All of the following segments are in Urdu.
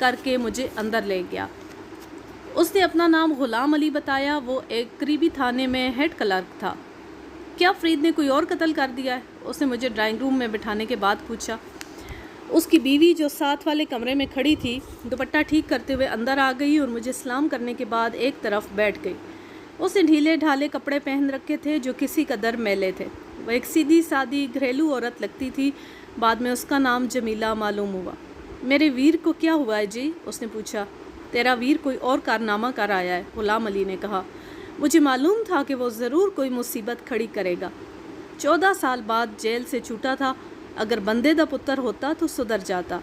کر کے مجھے اندر لے گیا۔ اس نے اپنا نام غلام علی بتایا، وہ ایک قریبی تھانے میں ہیڈ کلرک تھا۔ کیا فرید نے کوئی اور قتل کر دیا ہے؟ اس نے مجھے ڈرائنگ روم میں بٹھانے کے بعد پوچھا۔ اس کی بیوی جو ساتھ والے کمرے میں کھڑی تھی دوپٹہ ٹھیک کرتے ہوئے اندر آ گئی اور مجھے سلام کرنے کے بعد ایک طرف بیٹھ گئی۔ اس نے ڈھیلے ڈھالے کپڑے پہن رکھے تھے جو کسی قدر میلے تھے۔ وہ ایک سیدھی سادی گھریلو عورت لگتی تھی۔ بعد میں اس کا نام جمیلہ معلوم ہوا۔ میرے ویر کو کیا ہوا ہے جی؟ اس نے پوچھا۔ تیرا ویر کوئی اور کارنامہ کر آیا ہے، غلام علی نے کہا۔ مجھے معلوم تھا کہ وہ ضرور کوئی مصیبت کھڑی کرے گا۔ 14 سال بعد جیل سے چھوٹا تھا، اگر بندے دا پتر ہوتا تو سدھر جاتا۔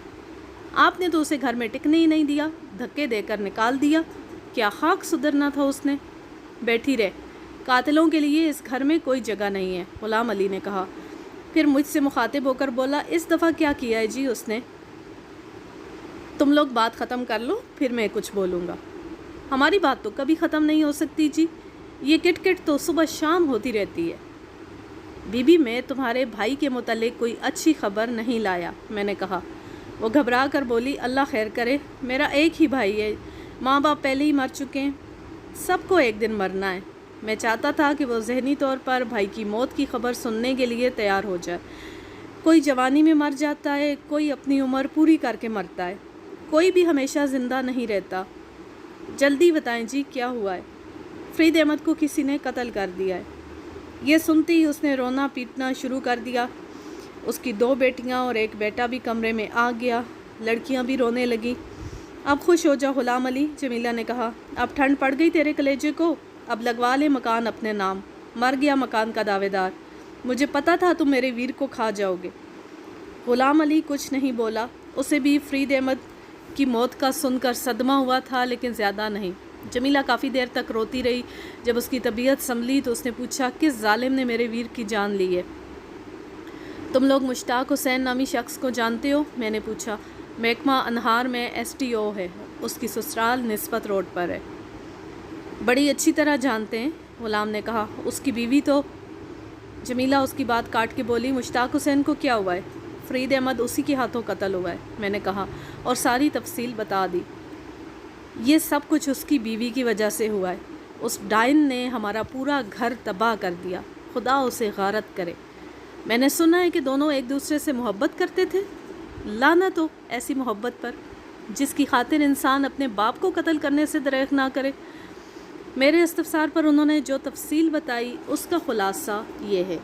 آپ نے تو اسے گھر میں ٹکنے ہی نہیں دیا، دھکے دے کر نکال دیا۔ کیا خاک سدھرنا تھا اس نے؟ بیٹھی رہ، قاتلوں کے لیے اس گھر میں کوئی جگہ نہیں ہے، غلام علی نے کہا۔ پھر مجھ سے مخاطب ہو کر بولا، اس دفعہ کیا کیا ہے جی اس نے؟ تم لوگ بات ختم کر لو پھر میں کچھ بولوں گا۔ ہماری بات تو کبھی ختم نہیں ہو سکتی جی، یہ کٹ کٹ تو صبح شام ہوتی رہتی ہے۔ بی بی میں تمہارے بھائی کے متعلق کوئی اچھی خبر نہیں لایا، میں نے کہا۔ وہ گھبرا کر بولی، اللہ خیر کرے، میرا ایک ہی بھائی ہے، ماں باپ پہلے ہی مر چکے ہیں، سب کو ایک دن مرنا ہے۔ میں چاہتا تھا کہ وہ ذہنی طور پر بھائی کی موت کی خبر سننے کے لیے تیار ہو جائے۔ کوئی جوانی میں مر جاتا ہے، کوئی اپنی عمر پوری کر کے مرتا ہے، کوئی بھی ہمیشہ زندہ نہیں رہتا۔ جلدی بتائیں جی کیا ہوا ہے؟ فرید احمد کو کسی نے قتل کر دیا ہے۔ یہ سنتے ہی اس نے رونا پیٹنا شروع کر دیا۔ اس کی 2 بیٹیاں اور ایک بیٹا بھی کمرے میں آ گیا، لڑکیاں بھی رونے لگیں۔ اب خوش ہو جا غلام علی، جمیلہ نے کہا، اب ٹھنڈ پڑ گئی تیرے کلیجے کو، اب لگوا لے مکان اپنے نام، مر گیا مکان کا دعوے دار۔ مجھے پتا تھا تم میرے ویر کو کھا جاؤ گے۔ غلام علی کچھ نہیں بولا، اسے بھی فرید احمد کی موت کا سن کر صدمہ ہوا تھا، لیکن زیادہ نہیں۔ جمیلہ کافی دیر تک روتی رہی۔ جب اس کی طبیعت سنبھلی تو اس نے پوچھا، کس ظالم نے میرے ویر کی جان لی ہے؟ تم لوگ مشتاق حسین نامی شخص کو جانتے ہو؟ میں نے پوچھا۔ محکمہ انہار میں STO ہے، اس کی سسرال نسبت روڈ پر ہے۔ بڑی اچھی طرح جانتے ہیں، غلام نے کہا۔ اس کی بیوی تو؟ جمیلہ اس کی بات کاٹ کے بولی، مشتاق حسین کو کیا ہوا ہے؟ فرید احمد اسی کے ہاتھوں قتل ہوا ہے، میں نے کہا، اور ساری تفصیل بتا دی۔ یہ سب کچھ اس کی بیوی کی وجہ سے ہوا ہے۔ اس ڈائن نے ہمارا پورا گھر تباہ کر دیا، خدا اسے غارت کرے۔ میں نے سنا ہے کہ دونوں ایک دوسرے سے محبت کرتے تھے۔ لعنت ہو ایسی محبت پر، جس کی خاطر انسان اپنے باپ کو قتل کرنے سے دریغ نہ کرے۔ میرے استفسار پر انہوں نے جو تفصیل بتائی اس کا خلاصہ یہ ہے۔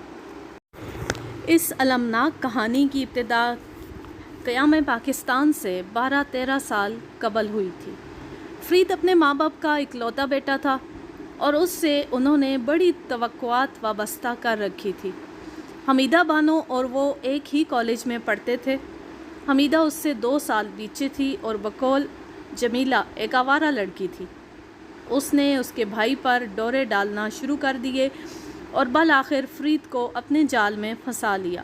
اس المناک کہانی کی ابتدا قیام پاکستان سے 12-13 سال قبل ہوئی تھی۔ فرید اپنے ماں باپ کا اکلوتا بیٹا تھا اور اس سے انہوں نے بڑی توقعات وابستہ کر رکھی تھی۔ حمیدہ بانو اور وہ ایک ہی کالج میں پڑھتے تھے۔ حمیدہ اس سے 2 سال پیچھے تھی اور بقول جمیلہ ایک آوارہ لڑکی تھی۔ اس نے اس کے بھائی پر ڈورے ڈالنا شروع کر دیے اور بالآخر فرید کو اپنے جال میں پھنسا لیا۔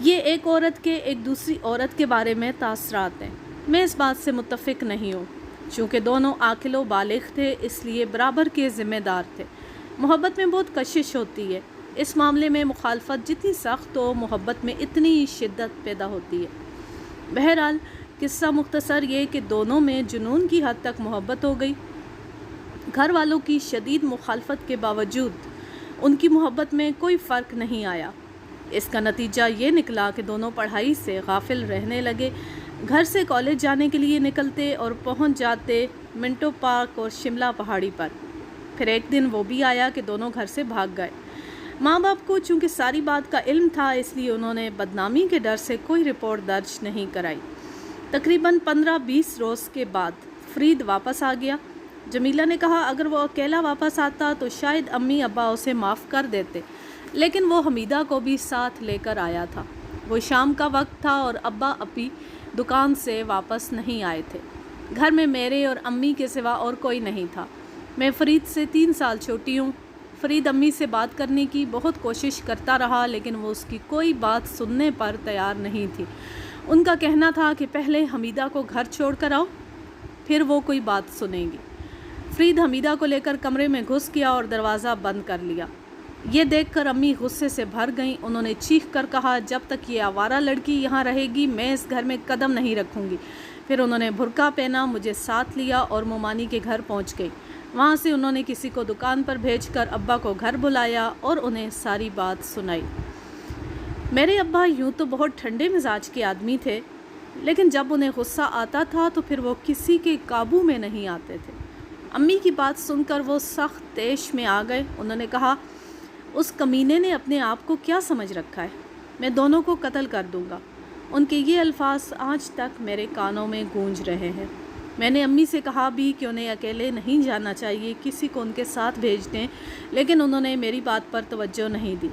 یہ ایک عورت کے ایک دوسری عورت کے بارے میں تاثرات ہیں۔ میں اس بات سے متفق نہیں ہوں۔ چونکہ دونوں عاقل و بالغ تھے اس لیے برابر کے ذمہ دار تھے۔ محبت میں بہت کشش ہوتی ہے، اس معاملے میں مخالفت جتنی سخت ہو محبت میں اتنی شدت پیدا ہوتی ہے۔ بہرحال قصہ مختصر یہ کہ دونوں میں جنون کی حد تک محبت ہو گئی۔ گھر والوں کی شدید مخالفت کے باوجود ان کی محبت میں کوئی فرق نہیں آیا۔ اس کا نتیجہ یہ نکلا کہ دونوں پڑھائی سے غافل رہنے لگے، گھر سے کالج جانے کے لیے نکلتے اور پہنچ جاتے منٹو پارک اور شملہ پہاڑی پر۔ پھر ایک دن وہ بھی آیا کہ دونوں گھر سے بھاگ گئے۔ ماں باپ کو چونکہ ساری بات کا علم تھا اس لیے انہوں نے بدنامی کے ڈر سے کوئی رپورٹ درج نہیں کرائی۔ تقریباً 15-20 روز کے بعد فرید واپس آ گیا۔ جمیلہ نے کہا اگر وہ اکیلا واپس آتا تو شاید امی ابا اسے معاف کر دیتے، لیکن وہ حمیدہ کو بھی ساتھ لے کر آیا تھا۔ وہ شام کا وقت تھا اور ابا اپی دکان سے واپس نہیں آئے تھے۔ گھر میں میرے اور امی کے سوا اور کوئی نہیں تھا۔ میں فرید سے 3 سال چھوٹی ہوں۔ فرید امی سے بات کرنے کی بہت کوشش کرتا رہا لیکن وہ اس کی کوئی بات سننے پر تیار نہیں تھی۔ ان کا کہنا تھا کہ پہلے حمیدہ کو گھر چھوڑ کر آؤ، پھر وہ کوئی بات سنیں گی۔ فرید حمیدہ کو لے کر کمرے میں گھس گیا اور دروازہ بند کر لیا۔ یہ دیکھ کر امی غصے سے بھر گئیں۔ انہوں نے چیخ کر کہا جب تک یہ آوارہ لڑکی یہاں رہے گی میں اس گھر میں قدم نہیں رکھوں گی۔ پھر انہوں نے برقع پہنا، مجھے ساتھ لیا اور مومانی کے گھر پہنچ گئی۔ وہاں سے انہوں نے کسی کو دکان پر بھیج کر ابا کو گھر بلایا اور انہیں ساری بات سنائی۔ میرے ابا یوں تو بہت ٹھنڈے مزاج کے آدمی تھے، لیکن جب انہیں غصہ آتا تھا تو پھر وہ کسی کے قابو میں نہیں آتے تھے۔ امی کی بات سن کر وہ سخت طیش میں آ گئے۔ انہوں نے کہا، اس کمینے نے اپنے آپ کو کیا سمجھ رکھا ہے؟ میں دونوں کو قتل کر دوں گا۔ ان کے یہ الفاظ آج تک میرے کانوں میں گونج رہے ہیں۔ میں نے امی سے کہا بھی کہ انہیں اکیلے نہیں جانا چاہیے، کسی کو ان کے ساتھ بھیج دیں، لیکن انہوں نے میری بات پر توجہ نہیں دی۔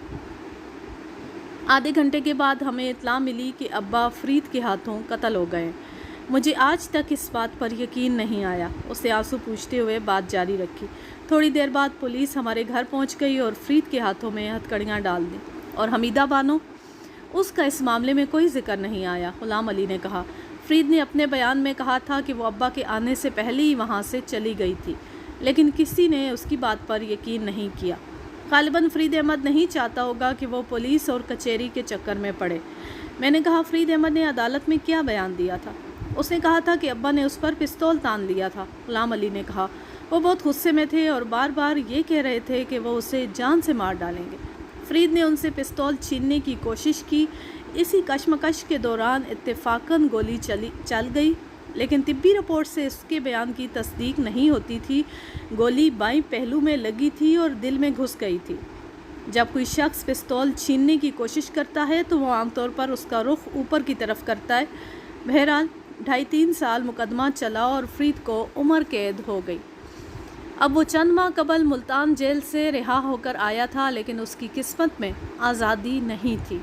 آدھے گھنٹے کے بعد ہمیں اطلاع ملی کہ ابا فرید کے ہاتھوں قتل ہو گئے۔ مجھے آج تک اس بات پر یقین نہیں آیا۔ اس سے آنسو پوچھتے ہوئے بات جاری رکھی۔ تھوڑی دیر بعد پولیس ہمارے گھر پہنچ گئی اور فرید کے ہاتھوں میں ہتھکڑیاں ڈال دیں۔ اور حمیدہ بانو؟ اس کا اس معاملے میں کوئی ذکر نہیں آیا، غلام علی نے کہا۔ فرید نے اپنے بیان میں کہا تھا کہ وہ ابا کے آنے سے پہلے ہی وہاں سے چلی گئی تھی، لیکن کسی نے اس کی بات پر یقین نہیں کیا۔ غالباً فرید احمد نہیں چاہتا ہوگا کہ وہ پولیس اور کچہری کے چکر میں پڑے۔ میں نے کہا، فرید احمد نے عدالت میں کیا بیان دیا تھا؟ اس نے کہا تھا کہ ابا نے اس پر پستول تان لیا تھا۔ غلام علی نے کہا، وہ بہت غصے میں تھے اور بار بار یہ کہہ رہے تھے کہ وہ اسے جان سے مار ڈالیں گے۔ فرید نے ان سے پستول چھیننے کی کوشش کی۔ اسی کشمکش کے دوران اتفاقاً گولی چل گئی، لیکن طبی رپورٹ سے اس کے بیان کی تصدیق نہیں ہوتی تھی۔ گولی بائیں پہلو میں لگی تھی اور دل میں گھس گئی تھی۔ جب کوئی شخص پستول چھیننے کی کوشش کرتا ہے تو وہ عام طور پر اس کا رخ اوپر کی طرف کرتا ہے۔ بہرحال 2.5-3 سال مقدمہ چلا اور فرید کو عمر قید ہو گئی۔ اب وہ چند ماہ قبل ملتان جیل سے رہا ہو کر آیا تھا، لیکن اس کی قسمت میں آزادی نہیں تھی۔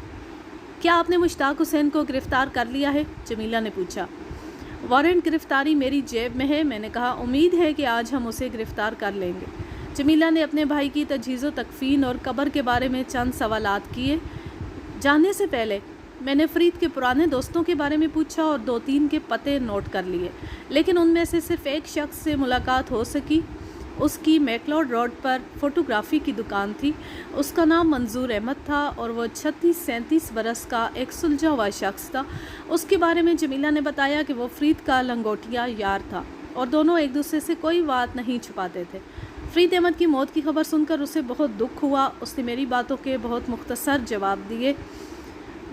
کیا آپ نے مشتاق حسین کو گرفتار کر لیا ہے؟ جمیلہ نے پوچھا۔ وارنٹ گرفتاری میری جیب میں ہے، میں نے کہا۔ امید ہے کہ آج ہم اسے گرفتار کر لیں گے۔ جمیلہ نے اپنے بھائی کی تجہیز و تکفین اور قبر کے بارے میں چند سوالات کیے۔ جانے سے پہلے میں نے فرید کے پرانے دوستوں کے بارے میں پوچھا اور 2-3 کے پتے نوٹ کر لیے، لیکن ان میں سے صرف ایک شخص سے ملاقات ہو سکی۔ اس کی میکلوڈ روڈ پر فوٹوگرافی کی دکان تھی۔ اس کا نام منظور احمد تھا اور وہ 36-37 برس کا ایک سلجھا ہوا شخص تھا۔ اس کے بارے میں جمیلہ نے بتایا کہ وہ فرید کا لنگوٹیا یار تھا اور دونوں ایک دوسرے سے کوئی بات نہیں چھپاتے تھے۔ فرید احمد کی موت کی خبر سن کر اسے بہت دکھ ہوا۔ اس نے میری باتوں کے بہت مختصر جواب دیے۔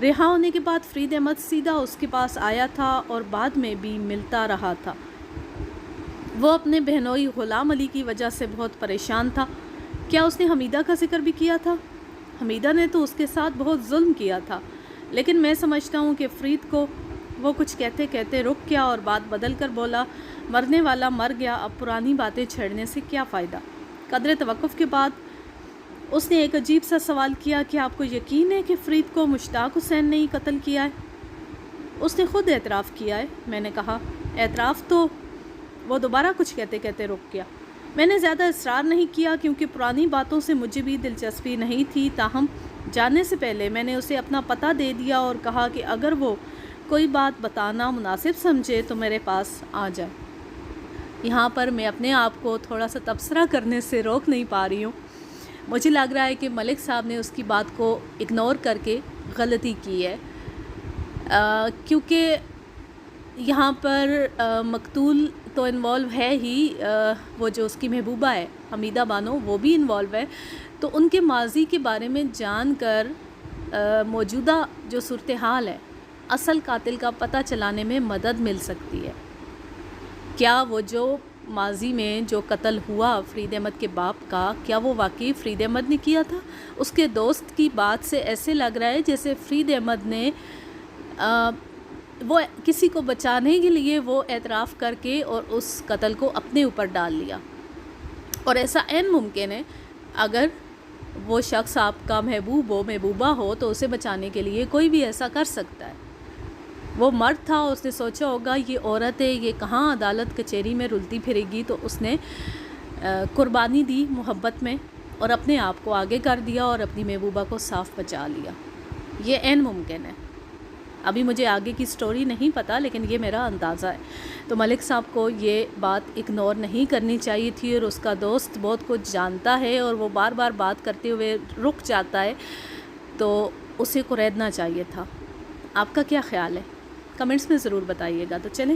رہا ہونے کے بعد فرید احمد سیدھا اس کے پاس آیا تھا اور بعد میں بھی ملتا رہا تھا۔ وہ اپنے بہنوئی غلام علی کی وجہ سے بہت پریشان تھا۔ کیا اس نے حمیدہ کا ذکر بھی کیا تھا؟ حمیدہ نے تو اس کے ساتھ بہت ظلم کیا تھا، لیکن میں سمجھتا ہوں کہ فرید کو وہ کچھ کہتے کہتے رک گیا اور بات بدل کر بولا، مرنے والا مر گیا، اب پرانی باتیں چھیڑنے سے کیا فائدہ؟ قدرے توقف کے بعد اس نے ایک عجیب سا سوال کیا، کہ آپ کو یقین ہے کہ فرید کو مشتاق حسین نے ہی قتل کیا ہے؟ اس نے خود اعتراف کیا ہے، میں نے کہا۔ اعتراف تو؟ وہ دوبارہ کچھ کہتے کہتے رک گیا۔ میں نے زیادہ اصرار نہیں کیا کیونکہ پرانی باتوں سے مجھے بھی دلچسپی نہیں تھی، تاہم جانے سے پہلے میں نے اسے اپنا پتہ دے دیا اور کہا کہ اگر وہ کوئی بات بتانا مناسب سمجھے تو میرے پاس آ جائے۔ یہاں پر میں اپنے آپ کو تھوڑا سا تبصرہ کرنے سے روک نہیں پا رہی ہوں۔ مجھے لگ رہا ہے کہ ملک صاحب نے اس کی بات کو اگنور کر کے غلطی کی ہے، کیونکہ یہاں پر مقتول تو انوالو ہے ہی، وہ جو اس کی محبوبہ ہے حمیدہ بانو، وہ بھی انوالو ہے، تو ان کے ماضی کے بارے میں جان کر موجودہ جو صورتحال ہے، اصل قاتل کا پتہ چلانے میں مدد مل سکتی ہے۔ کیا وہ جو ماضی میں جو قتل ہوا فرید احمد کے باپ کا، کیا وہ واقعی فرید احمد نے کیا تھا؟ اس کے دوست کی بات سے ایسے لگ رہا ہے جیسے فرید احمد نے وہ کسی کو بچانے کے لیے وہ اعتراف کر کے اور اس قتل کو اپنے اوپر ڈال لیا، اور ایسا عین ممکن ہے اگر وہ شخص آپ کا محبوب ہو، محبوبہ ہو، تو اسے بچانے کے لیے کوئی بھی ایسا کر سکتا ہے۔ وہ مرد تھا، اس نے سوچا ہوگا یہ عورت ہے، یہ کہاں عدالت کچہری میں رلتی پھرے گی، تو اس نے قربانی دی محبت میں اور اپنے آپ کو آگے کر دیا اور اپنی محبوبہ کو صاف بچا لیا۔ یہ عین ممکن ہے۔ ابھی مجھے آگے کی سٹوری نہیں پتہ، لیکن یہ میرا اندازہ ہے۔ تو ملک صاحب کو یہ بات اگنور نہیں کرنی چاہیے تھی، اور اس کا دوست بہت کچھ جانتا ہے اور وہ بار بار بات کرتے ہوئے رک جاتا ہے، تو اسے قریدنا چاہیے تھا۔ آپ کا کیا خیال ہے؟ کمنٹس میں ضرور بتائیے گا۔ تو چلیں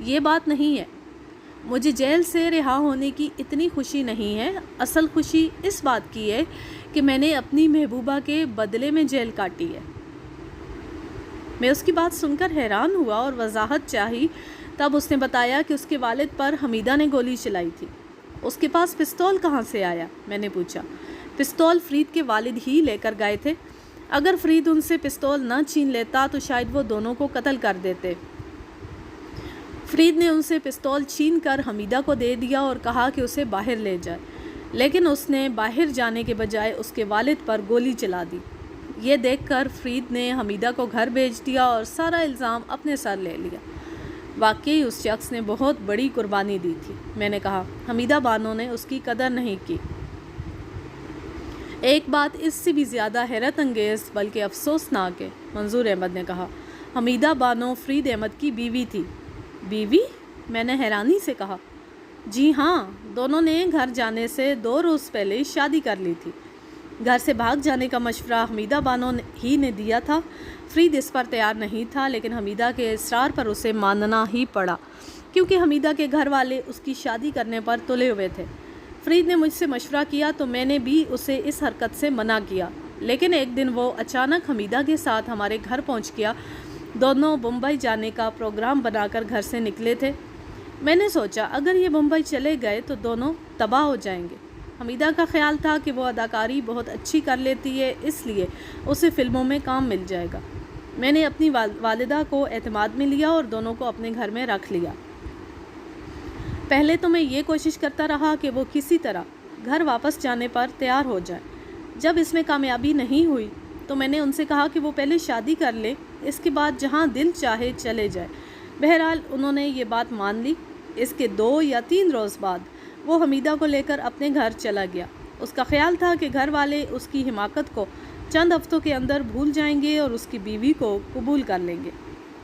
یہ بات نہیں ہے۔ مجھے جیل سے رہا ہونے کی اتنی خوشی نہیں ہے، اصل خوشی اس بات کی ہے کہ میں نے اپنی محبوبہ کے بدلے میں جیل کاٹی ہے۔ میں اس کی بات سن کر حیران ہوا اور وضاحت چاہی۔ تب اس نے بتایا کہ اس کے والد پر حمیدہ نے گولی چلائی تھی۔ اس کے پاس پستول کہاں سے آیا؟ میں نے پوچھا۔ پستول فرید کے والد ہی لے کر گئے تھے۔ اگر فرید ان سے پستول نہ چھین لیتا تو شاید وہ دونوں کو قتل کر دیتے۔ فرید نے ان سے پستول چھین کر حمیدہ کو دے دیا اور کہا کہ اسے باہر لے جائے، لیکن اس نے باہر جانے کے بجائے اس کے والد پر گولی چلا دی۔ یہ دیکھ کر فرید نے حمیدہ کو گھر بھیج دیا اور سارا الزام اپنے سر لے لیا۔ واقعی اس شخص نے بہت بڑی قربانی دی تھی، میں نے کہا۔ حمیدہ بانو نے اس کی قدر نہیں کی۔ ایک بات اس سے بھی زیادہ حیرت انگیز بلکہ افسوسناک ہے، منظور احمد نے کہا۔ حمیدہ بانو فرید احمد کی بیوی تھی۔ بیوی؟ میں نے حیرانی سے کہا۔ جی ہاں، دونوں نے گھر جانے سے 2 روز پہلے شادی کر لی تھی۔ گھر سے بھاگ جانے کا مشورہ حمیدہ بانو ہی نے دیا تھا۔ فرید اس پر تیار نہیں تھا، لیکن حمیدہ کے اصرار پر اسے ماننا ہی پڑا، کیونکہ حمیدہ کے گھر والے اس کی شادی کرنے پر تلے ہوئے تھے۔ فرید نے مجھ سے مشورہ کیا تو میں نے بھی اسے اس حرکت سے منع کیا، لیکن ایک دن وہ اچانک حمیدہ کے ساتھ ہمارے گھر پہنچ گیا۔ دونوں بمبئی جانے کا پروگرام بنا کر گھر سے نکلے تھے۔ میں نے سوچا اگر یہ بمبئی چلے گئے تو دونوں تباہ ہو جائیں گے۔ حمیدہ کا خیال تھا کہ وہ اداکاری بہت اچھی کر لیتی ہے، اس لیے اسے فلموں میں کام مل جائے گا۔ میں نے اپنی والدہ کو اعتماد میں لیا اور دونوں کو اپنے گھر میں رکھ لیا۔ پہلے تو میں یہ کوشش کرتا رہا کہ وہ کسی طرح گھر واپس جانے پر تیار ہو جائیں۔ جب اس میں کامیابی نہیں ہوئی تو میں نے ان سے کہا کہ وہ پہلے شادی کر لیں، اس کے بعد جہاں دل چاہے چلے جائے۔ بہرحال انہوں نے یہ بات مان لی۔ اس کے 2 یا 3 روز بعد وہ حمیدہ کو لے کر اپنے گھر چلا گیا۔ اس کا خیال تھا کہ گھر والے اس کی حماقت کو چند ہفتوں کے اندر بھول جائیں گے اور اس کی بیوی کو قبول کر لیں گے،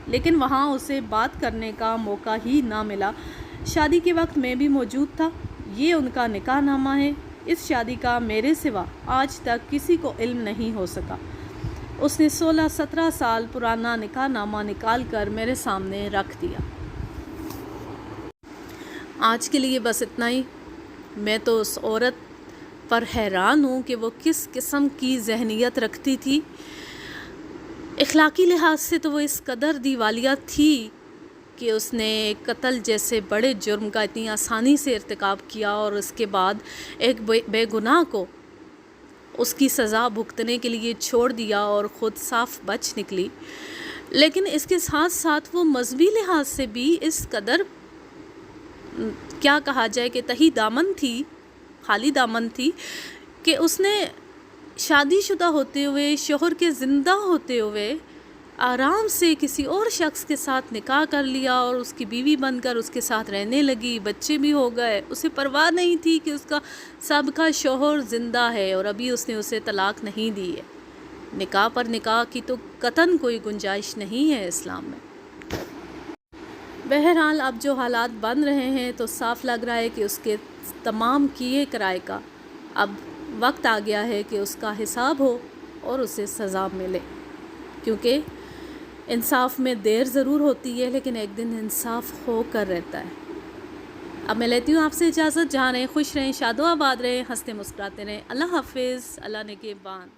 لیکن وہاں اسے بات کرنے کا موقع ہی نہ ملا۔ شادی کے وقت میں بھی موجود تھا۔ یہ ان کا نکاح نامہ ہے۔ اس شادی کا میرے سوا آج تک کسی کو علم نہیں ہو سکا۔ اس نے 16-17 سال پرانا نکاح نامہ نکال کر میرے سامنے رکھ دیا۔ آج کے لیے بس اتنا ہی۔ میں تو اس عورت پر حیران ہوں کہ وہ کس قسم کی ذہنیت رکھتی تھی۔ اخلاقی لحاظ سے تو وہ اس قدر دیوالیہ تھی کہ اس نے قتل جیسے بڑے جرم کا اتنی آسانی سے ارتکاب کیا اور اس کے بعد ایک بے گناہ کو اس کی سزا بھگتنے کے لیے چھوڑ دیا اور خود صاف بچ نکلی۔ لیکن اس کے ساتھ ساتھ وہ مذہبی لحاظ سے بھی اس قدر کیا کہا جائے کہ تہی دامن تھی، خالی دامن تھی، کہ اس نے شادی شدہ ہوتے ہوئے، شوہر کے زندہ ہوتے ہوئے آرام سے کسی اور شخص کے ساتھ نکاح کر لیا اور اس کی بیوی بن کر اس کے ساتھ رہنے لگی، بچے بھی ہو گئے۔ اسے پرواہ نہیں تھی کہ اس کا سابقہ شوہر زندہ ہے اور ابھی اس نے اسے طلاق نہیں دی ہے۔ نکاح پر نکاح کی تو قطعاً کوئی گنجائش نہیں ہے اسلام میں۔ بہرحال اب جو حالات بن رہے ہیں تو صاف لگ رہا ہے کہ اس کے تمام کیے کرائے کا اب وقت آ گیا ہے کہ اس کا حساب ہو اور اسے سزا ملے، کیونکہ انصاف میں دیر ضرور ہوتی ہے لیکن ایک دن انصاف ہو کر رہتا ہے۔ اب میں لیتی ہوں آپ سے اجازت۔ جہاں رہیں خوش رہیں، شاد و آباد رہیں، ہنستے مسکراتے رہیں۔ اللہ حافظ، اللہ نگہبان۔